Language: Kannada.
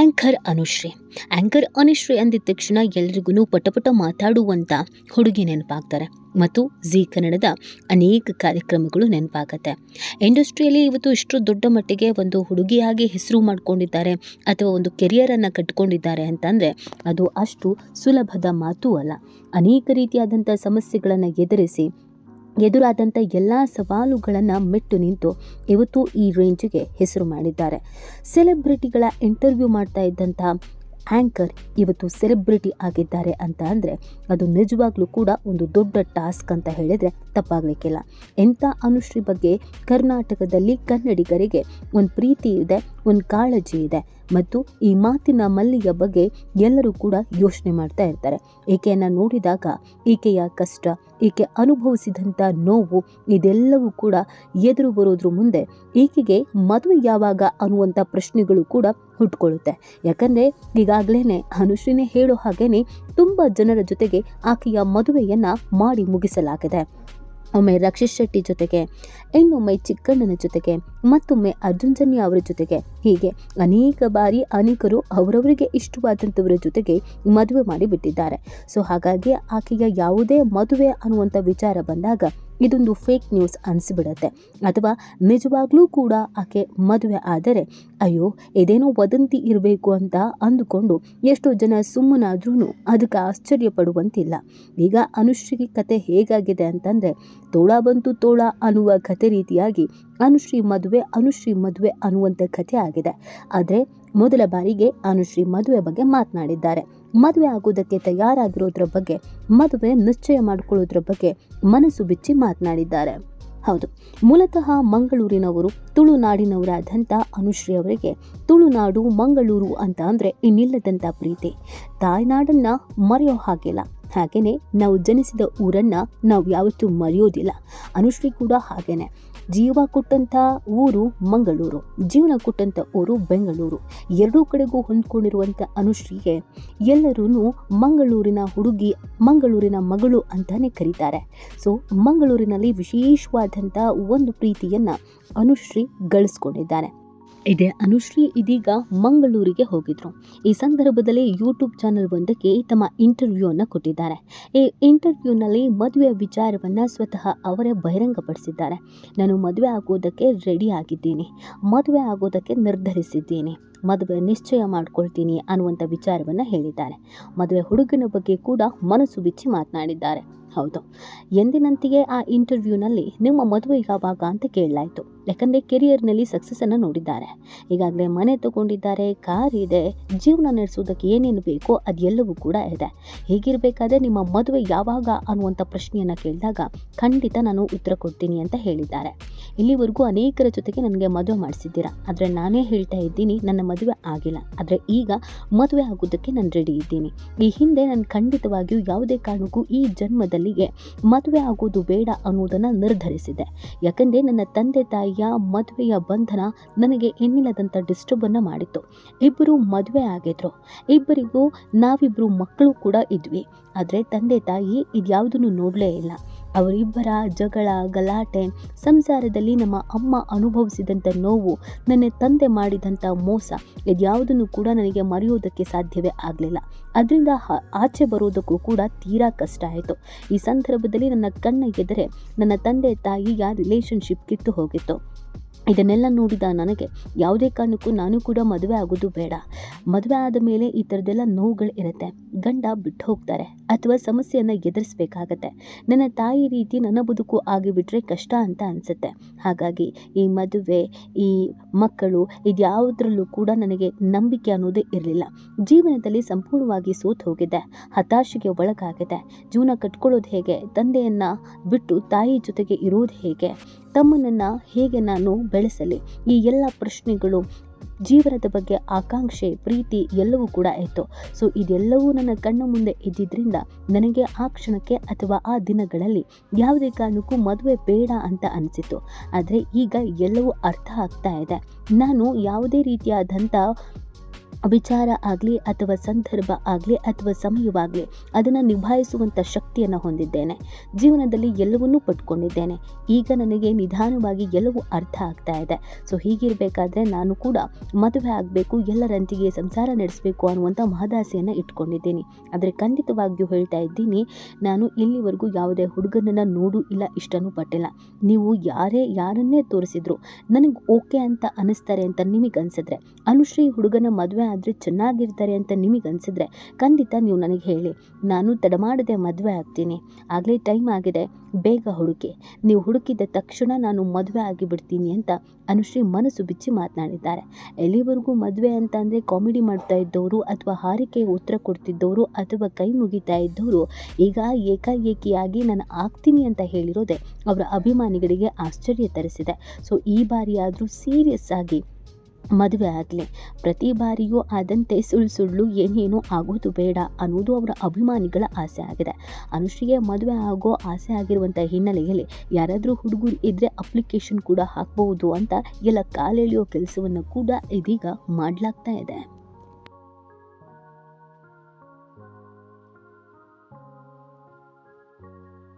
ಆ್ಯಂಕರ್ ಅನುಶ್ರೀ. ಆ್ಯಂಕರ್ ಅನುಶ್ರೀ ಅಂದಿದ ತಕ್ಷಣ ಎಲ್ರಿಗೂ ಪಟಪಟ ಮಾತಾಡುವಂಥ ಹುಡುಗಿ ನೆನಪಾಗ್ತಾರೆ ಮತ್ತು ಜೀ ಕನ್ನಡದ ಅನೇಕ ಕಾರ್ಯಕ್ರಮಗಳು ನೆನಪಾಗತ್ತೆ. ಇಂಡಸ್ಟ್ರಿಯಲ್ಲಿ ಇವತ್ತು ಇಷ್ಟು ದೊಡ್ಡ ಮಟ್ಟಿಗೆ ಒಂದು ಹುಡುಗಿಯಾಗಿ ಹೆಸರು ಮಾಡ್ಕೊಂಡಿದ್ದಾರೆ ಅಥವಾ ಒಂದು ಕೆರಿಯರನ್ನು ಕಟ್ಕೊಂಡಿದ್ದಾರೆ ಅಂತಂದರೆ ಅದು ಅಷ್ಟು ಸುಲಭದ ಮಾತೂ ಅಲ್ಲ. ಅನೇಕ ರೀತಿಯಾದಂಥ ಸಮಸ್ಯೆಗಳನ್ನು ಎದುರಾದಂಥ ಎಲ್ಲ ಸವಾಲುಗಳನ್ನು ಮೆಟ್ಟು ನಿಂತು ಇವತ್ತು ಈ ರೇಂಜಿಗೆ ಹೆಸರು ಮಾಡಿದ್ದಾರೆ. ಸೆಲೆಬ್ರಿಟಿಗಳ ಇಂಟರ್ವ್ಯೂ ಮಾಡ್ತಾ ಇದ್ದಂಥ ಆ್ಯಂಕರ್ ಇವತ್ತು ಸೆಲೆಬ್ರಿಟಿ ಆಗಿದ್ದಾರೆ ಅಂತ ಅಂದರೆ ಅದು ನಿಜವಾಗ್ಲೂ ಕೂಡ ಒಂದು ದೊಡ್ಡ ಟಾಸ್ಕ್ ಅಂತ ಹೇಳಿದರೆ ತಪ್ಪಾಗಲಿಕ್ಕಿಲ್ಲ. ಎಂಥ ಅನುಶ್ರೀ ಬಗ್ಗೆ ಕರ್ನಾಟಕದಲ್ಲಿ ಕನ್ನಡಿಗರಿಗೆ ಒಂದು ಪ್ರೀತಿ ಇದೆ, ಒಂದು ಕಾಳಜಿ ಇದೆ ಮತ್ತು ಈ ಮಾತಿನ ಮಲ್ಲಿಯ ಬಗ್ಗೆ ಎಲ್ಲರೂ ಕೂಡ ಯೋಚನೆ ಮಾಡ್ತಾ ಇರ್ತಾರೆ. ಈಕೆಯನ್ನು ನೋಡಿದಾಗ ಈಕೆಯ ಕಷ್ಟ, ಈಕೆ ಅನುಭವಿಸಿದಂಥ ನೋವು ಇದೆಲ್ಲವೂ ಕೂಡ ಎದುರು ಬರೋದ್ರ ಮುಂದೆ ಈಕೆಗೆ ಮದುವೆ ಯಾವಾಗ ಅನ್ನುವಂಥ ಪ್ರಶ್ನೆಗಳು ಕೂಡ ಹುಟ್ಕೊಳ್ಳುತ್ತೆ. ಯಾಕಂದರೆ ಈಗಾಗಲೇ ಅನುಶ್ರೀನೇ ಹೇಳೋ ಹಾಗೇನೆ ತುಂಬ ಜನರ ಜೊತೆಗೆ ಆಕೆಯ ಮದುವೆಯನ್ನು ಮಾಡಿ ಮುಗಿಸಲಾಗಿದೆ. ಒಮ್ಮೆ ರಕ್ಷಿತ್ ಶೆಟ್ಟಿ ಜೊತೆಗೆ, ಇನ್ನೊಮ್ಮೆ ಚಿಕ್ಕಣ್ಣನ ಜೊತೆಗೆ, ಮತ್ತೊಮ್ಮೆ ಅರ್ಜುನ್ ಜನ್ಯ ಅವರ ಜೊತೆಗೆ, ಹೀಗೆ ಅನೇಕ ಬಾರಿ ಅನೇಕರು ಅವರವರಿಗೆ ಇಷ್ಟವಾದಂಥವರ ಜೊತೆಗೆ ಮದುವೆ ಮಾಡಿಬಿಟ್ಟಿದ್ದಾರೆ. ಸೊ ಹಾಗಾಗಿ ಆಕೆಯ ಯಾವುದೇ ಮದುವೆ ಅನ್ನುವಂಥ ವಿಚಾರ ಬಂದಾಗ ಇದೊಂದು ಫೇಕ್ ನ್ಯೂಸ್ ಅನಿಸ್ಬಿಡತ್ತೆ. ಅಥವಾ ನಿಜವಾಗ್ಲೂ ಕೂಡ ಆಕೆ ಮದುವೆ ಆದರೆ ಅಯ್ಯೋ ಇದೇನೋ ವದಂತಿ ಇರಬೇಕು ಅಂತ ಅಂದುಕೊಂಡು ಎಷ್ಟೋ ಜನ ಸುಮ್ಮನಾದ್ರೂ ಅದಕ್ಕೆ ಆಶ್ಚರ್ಯ ಪಡುವಂತಿಲ್ಲ. ಈಗ ಅನುಶ್ರೀ ಕತೆ ಹೇಗಾಗಿದೆ ಅಂತಂದರೆ ತೋಳ ಬಂತು ತೋಳ ಅನ್ನುವ ಕತೆ ರೀತಿಯಾಗಿ ಅನುಶ್ರೀ ಮದುವೆ ಅನ್ನುವಂಥ ಕಥೆ ಆಗಿದೆ. ಆದರೆ ಮೊದಲ ಬಾರಿಗೆ ಅನುಶ್ರೀ ಮದುವೆ ಬಗ್ಗೆ ಮಾತನಾಡಿದ್ದಾರೆ. ಮದುವೆ ಆಗೋದಕ್ಕೆ ತಯಾರಾಗಿರೋದ್ರ ಬಗ್ಗೆ, ಮದುವೆ ನಿಶ್ಚಯ ಮಾಡಿಕೊಳ್ಳೋದ್ರ ಬಗ್ಗೆ ಮನಸ್ಸು ಬಿಚ್ಚಿ ಮಾತನಾಡಿದ್ದಾರೆ. ಹೌದು, ಮೂಲತಃ ಮಂಗಳೂರಿನವರು, ತುಳುನಾಡಿನವರಾದಂಥ ಅನುಶ್ರೀ ಅವರಿಗೆ ತುಳುನಾಡು ಮಂಗಳೂರು ಅಂತ ಅಂದರೆ ಇನ್ನಿಲ್ಲದಂಥ ಪ್ರೀತಿ. ತಾಯ್ನಾಡನ್ನು ಮರೆಯೋ ಹಾಗಿಲ್ಲ. ಹಾಗೆಯೇ ನಾವು ಜನಿಸಿದ ಊರನ್ನು ನಾವು ಯಾವತ್ತೂ ಮರೆಯೋದಿಲ್ಲ. ಅನುಶ್ರೀ ಕೂಡ ಹಾಗೇನೆ. ಜೀವ ಕೊಟ್ಟಂಥ ಊರು ಮಂಗಳೂರು, ಜೀವನ ಕೊಟ್ಟಂಥ ಊರು ಬೆಂಗಳೂರು. ಎರಡೂ ಕಡೆಗೂ ಹೊಂದ್ಕೊಂಡಿರುವಂಥ ಅನುಶ್ರೀಗೆ ಎಲ್ಲರೂ ಮಂಗಳೂರಿನ ಹುಡುಗಿ, ಮಂಗಳೂರಿನ ಮಗಳು ಅಂತಾನೆ ಕರೀತಾರೆ. ಸೊ ಮಂಗಳೂರಿನಲ್ಲಿ ವಿಶೇಷವಾದಂಥ ಒಂದು ಪ್ರೀತಿಯನ್ನು ಅನುಶ್ರೀ ಗಳಿಸ್ಕೊಂಡಿದ್ದಾರೆ. ಇದೇ ಅನುಶ್ರೀ ಇದೀಗ ಮಂಗಳೂರಿಗೆ ಹೋಗಿದ್ರು. ಈ ಸಂದರ್ಭದಲ್ಲಿ ಯೂಟ್ಯೂಬ್ ಚಾನಲ್ ಒಂದಕ್ಕೆ ತಮ್ಮ ಇಂಟರ್ವ್ಯೂವನ್ನು ಕೊಟ್ಟಿದ್ದಾರೆ. ಈ ಇಂಟರ್ವ್ಯೂನಲ್ಲಿ ಮದುವೆಯ ವಿಚಾರವನ್ನು ಸ್ವತಃ ಅವರೇ ಬಹಿರಂಗಪಡಿಸಿದ್ದಾರೆ. ನಾನು ಮದುವೆ ಆಗೋದಕ್ಕೆ ರೆಡಿ ಆಗಿದ್ದೀನಿ, ಮದುವೆ ಆಗೋದಕ್ಕೆ ನಿರ್ಧರಿಸಿದ್ದೀನಿ, ಮದುವೆ ನಿಶ್ಚಯ ಮಾಡ್ಕೊಳ್ತೀನಿ ಅನ್ನುವಂಥ ವಿಚಾರವನ್ನು ಹೇಳಿದ್ದಾರೆ. ಮದುವೆ ಹುಡುಗನ ಬಗ್ಗೆ ಕೂಡ ಮನಸ್ಸು ಬಿಚ್ಚಿ ಮಾತನಾಡಿದ್ದಾರೆ. ಹೌದು, ಎಂದಿನಂತೆಯೇ ಆ ಇಂಟರ್ವ್ಯೂನಲ್ಲಿ ನಿಮ್ಮ ಮದುವೆ ಯಾವಾಗ ಅಂತ ಕೇಳಲಾಯಿತು. ಯಾಕಂದರೆ ಕೆರಿಯರ್ನಲ್ಲಿ ಸಕ್ಸಸ್ಸನ್ನು ನೋಡಿದ್ದಾರೆ, ಈಗಾಗಲೇ ಮನೆ ತಗೊಂಡಿದ್ದಾರೆ, ಕಾರ್ ಇದೆ, ಜೀವನ ನಡೆಸೋದಕ್ಕೆ ಏನೇನು ಬೇಕೋ ಅದೆಲ್ಲವೂ ಕೂಡ ಇದೆ. ಹೀಗಿರಬೇಕಾದ್ರೆ ನಿಮ್ಮ ಮದುವೆ ಯಾವಾಗ ಅನ್ನುವಂಥ ಪ್ರಶ್ನೆಯನ್ನು ಕೇಳಿದಾಗ ಖಂಡಿತ ನಾನು ಉತ್ತರ ಕೊಡ್ತೀನಿ ಅಂತ ಹೇಳಿದ್ದಾರೆ. ಇಲ್ಲಿವರೆಗೂ ಅನೇಕರ ಜೊತೆಗೆ ನನಗೆ ಮದುವೆ ಮಾಡಿಸಿದ್ದೀರಾ, ಆದರೆ ನಾನೇ ಹೇಳ್ತಾ ಇದ್ದೀನಿ ನನ್ನ ಮದುವೆ ಆಗಿಲ್ಲ. ಆದರೆ ಈಗ ಮದುವೆ ಆಗೋದಕ್ಕೆ ನಾನು ರೆಡಿ ಇದ್ದೀನಿ. ಈ ಹಿಂದೆ ನಾನು ಖಂಡಿತವಾಗಿಯೂ ಯಾವುದೇ ಕಾರಣಕ್ಕೂ ಈ ಜನ್ಮದಲ್ಲಿಗೆ ಮದುವೆ ಆಗೋದು ಬೇಡ ಅನ್ನೋದನ್ನು ನಿರ್ಧರಿಸಿದೆ. ಯಾಕಂದರೆ ನನ್ನ ತಂದೆ ತಾಯಿಯ ಮದುವೆಯ ಬಂಧನ ನನಗೆ ಎನ್ನಿಲ್ಲದಂಥ ಡಿಸ್ಟರ್ಬನ್ನು ಮಾಡಿತ್ತು. ಇಬ್ಬರು ಮದುವೆ ಆಗಿದ್ರು, ನಾವಿಬ್ಬರು ಮಕ್ಕಳು ಕೂಡ ಇದ್ವಿ. ಆದರೆ ತಂದೆ ತಾಯಿ ಇದ್ಯಾವುದನ್ನು ನೋಡಲೇ ಇಲ್ಲ. ಅವರಿಬ್ಬರ ಜಗಳ, ಗಲಾಟೆ, ಸಂಸಾರದಲ್ಲಿ ನಮ್ಮ ಅಮ್ಮ ಅನುಭವಿಸಿದಂಥ ನೋವು, ನನ್ನ ತಂದೆ ಮಾಡಿದಂಥ ಮೋಸ ಇದ್ಯಾವುದನ್ನು ಕೂಡ ನನಗೆ ಮರೆಯೋದಕ್ಕೆ ಸಾಧ್ಯವೇ ಆಗಲಿಲ್ಲ. ಅದರಿಂದ ಆಚೆ ಬರೋದಕ್ಕೂ ಕೂಡ ತೀರಾ ಕಷ್ಟ ಆಯಿತು. ಈ ಸಂದರ್ಭದಲ್ಲಿ ನನ್ನ ಕಣ್ಣ ಎದುರೇ ನನ್ನ ತಂದೆ ತಾಯಿಯ ರಿಲೇಷನ್ಶಿಪ್ ಕಿತ್ತು ಹೋಗಿತ್ತು. ಇದನ್ನೆಲ್ಲ ನೋಡಿದ ನನಗೆ ಯಾವುದೇ ಕಾರಣಕ್ಕೂ ನಾನು ಕೂಡ ಮದುವೆ ಆಗೋದು ಬೇಡ. ಮದುವೆ ಆದ ಮೇಲೆ ಈ ಥರದ್ದೆಲ್ಲ ನೋವುಗಳು ಇರುತ್ತೆ. ಗಂಡ ಬಿಟ್ಟು ಹೋಗ್ತಾರೆ ಅಥವಾ ಸಮಸ್ಯೆಯನ್ನು ಎದುರಿಸಬೇಕಾಗತ್ತೆ. ನನ್ನ ತಾಯಿ ರೀತಿ ನನ್ನ ಬದುಕು ಆಗಿಬಿಟ್ರೆ ಕಷ್ಟ ಅಂತ ಅನಿಸುತ್ತೆ. ಹಾಗಾಗಿ ಈ ಮದುವೆ, ಈ ಮಕ್ಕಳು ಇದ್ಯಾವುದರಲ್ಲೂ ಕೂಡ ನನಗೆ ನಂಬಿಕೆ ಅನ್ನೋದೇ ಇರಲಿಲ್ಲ. ಜೀವನದಲ್ಲಿ ಸಂಪೂರ್ಣವಾಗಿ ಸೋತು ಹೋಗಿದ್ದೆ, ಹತಾಶೆಗೆ ಒಳಗಾಗಿದೆ. ಜೀವನ ಕಟ್ಕೊಳ್ಳೋದು ಹೇಗೆ, ತಂದೆಯನ್ನು ಬಿಟ್ಟು ತಾಯಿ ಜೊತೆಗೆ ಇರೋದು ಹೇಗೆ, ತಮ್ಮನನ್ನು ಹೇಗೆ ನಾನು ಬೆಳೆಸಲಿ, ಈ ಎಲ್ಲ ಪ್ರಶ್ನೆಗಳು, ಜೀವನದ ಬಗ್ಗೆ ಆಕಾಂಕ್ಷೆ, ಪ್ರೀತಿ ಎಲ್ಲವೂ ಕೂಡ ಇತ್ತು. ಸೊ ಇದೆಲ್ಲವೂ ನನ್ನ ಕಣ್ಣ ಮುಂದೆ ಇದ್ದಿದ್ದರಿಂದ ನನಗೆ ಆ ಕ್ಷಣಕ್ಕೆ ಅಥವಾ ಆ ದಿನಗಳಲ್ಲಿ ಯಾವುದೇ ಕಾರಣಕ್ಕೂ ಮದುವೆ ಬೇಡ ಅಂತ ಅನಿಸಿತು. ಆದರೆ ಈಗ ಎಲ್ಲವೂ ಅರ್ಥ ಆಗ್ತಾ ಇದೆ. ನಾನು ಯಾವುದೇ ರೀತಿಯಾದಂಥ ವಿಚಾರ ಆಗಲಿ ಅಥವಾ ಸಂದರ್ಭ ಆಗಲಿ ಅಥವಾ ಸಮಯವಾಗಲಿ ಅದನ್ನು ನಿಭಾಯಿಸುವಂಥ ಶಕ್ತಿಯನ್ನು ಹೊಂದಿದ್ದೇನೆ. ಜೀವನದಲ್ಲಿ ಎಲ್ಲವನ್ನೂ ಪಡ್ಕೊಂಡಿದ್ದೇನೆ. ಈಗ ನನಗೆ ನಿಧಾನವಾಗಿ ಎಲ್ಲವೂ ಅರ್ಥ ಆಗ್ತಾ ಇದೆ. ಸೊ ಹೀಗಿರಬೇಕಾದ್ರೆ ನಾನು ಕೂಡ ಮದುವೆ ಆಗಬೇಕು, ಎಲ್ಲರಂತೆಯೇ ಸಂಸಾರ ನಡೆಸಬೇಕು ಅನ್ನುವಂಥ ಮಹದಾಸೆಯನ್ನು ಇಟ್ಕೊಂಡಿದ್ದೀನಿ. ಆದರೆ ಖಂಡಿತವಾಗಿಯೂ ಹೇಳ್ತಾ ಇದ್ದೀನಿ, ನಾನು ಇಲ್ಲಿವರೆಗೂ ಯಾವುದೇ ಹುಡುಗನನ್ನು ನೋಡು ಇಲ್ಲ, ಇಷ್ಟನೂ ಪಟ್ಟಿಲ್ಲ. ನೀವು ಯಾರನ್ನೇ ತೋರಿಸಿದ್ರು ನನಗೆ ಓಕೆ ಅಂತ ಅನ್ನಿಸ್ತಾರೆ ಅಂತ ನಿಮಗೆ ಅನಿಸಿದ್ರೆ, ಅನುಶ್ರೀ ಹುಡುಗನ ಮದುವೆ ಆದರೆ ಚೆನ್ನಾಗಿರ್ತಾರೆ ಅಂತ ನಿಮಗೆ ಅನಿಸಿದ್ರೆ ಖಂಡಿತ ನೀವು ನನಗೆ ಹೇಳಿ. ನಾನು ತಡಮಾಡದೆ ಮದುವೆ ಆಗ್ತೀನಿ. ಆಗಲೇ ಟೈಮ್ ಆಗಿದೆ, ಬೇಗ ಹುಡುಕಿ. ನೀವು ಹುಡುಕಿದ ತಕ್ಷಣ ನಾನು ಮದುವೆ ಆಗಿಬಿಡ್ತೀನಿ ಅಂತ ಅನುಶ್ರೀ ಮನಸ್ಸು ಬಿಚ್ಚಿ ಮಾತನಾಡಿದ್ದಾರೆ. ಎಲ್ಲಿವರೆಗೂ ಮದುವೆ ಅಂತ ಅಂದರೆ ಕಾಮಿಡಿ ಮಾಡ್ತಾ ಇದ್ದವರು ಅಥವಾ ಹಾರಿಕೆಗೆ ಉತ್ತರ ಕೊಡ್ತಿದ್ದವರು ಅಥವಾ ಕೈ ಮುಗಿತಾ ಇದ್ದವರು ಈಗ ಏಕಾಏಕಿಯಾಗಿ ನಾನು ಆಗ್ತೀನಿ ಅಂತ ಹೇಳಿರೋದೆ ಅವರ ಅಭಿಮಾನಿಗಳಿಗೆ ಆಶ್ಚರ್ಯ ತರಿಸಿದೆ. ಸೊ ಈ ಬಾರಿ ಆದರೂ ಸೀರಿಯಸ್ ಆಗಿ ಮದುವೆ ಆಗಲಿ. ಪ್ರತಿ ಬಾರಿಯೂ ಆದಂತೆ ಸುಳ್ಳು ಏನೇನೋ ಆಗೋದು ಬೇಡ ಅನ್ನೋದು ಅವರ ಅಭಿಮಾನಿಗಳ ಆಸೆ ಆಗಿದೆ. ಅನುಶ್ರೀಗೆ ಮದುವೆ ಆಗೋ ಆಸೆ ಆಗಿರುವಂಥ ಹಿನ್ನೆಲೆಯಲ್ಲಿ ಯಾರಾದರೂ ಹುಡುಗರು ಇದ್ದರೆ ಅಪ್ಲಿಕೇಶನ್ ಕೂಡ ಹಾಕ್ಬೋದು ಅಂತ ಎಲ್ಲ ಕಾಲೆಳೆಯೋ ಕೆಲಸವನ್ನು ಕೂಡ ಇದೀಗ ಮಾಡಲಾಗ್ತಾ ಇದೆ.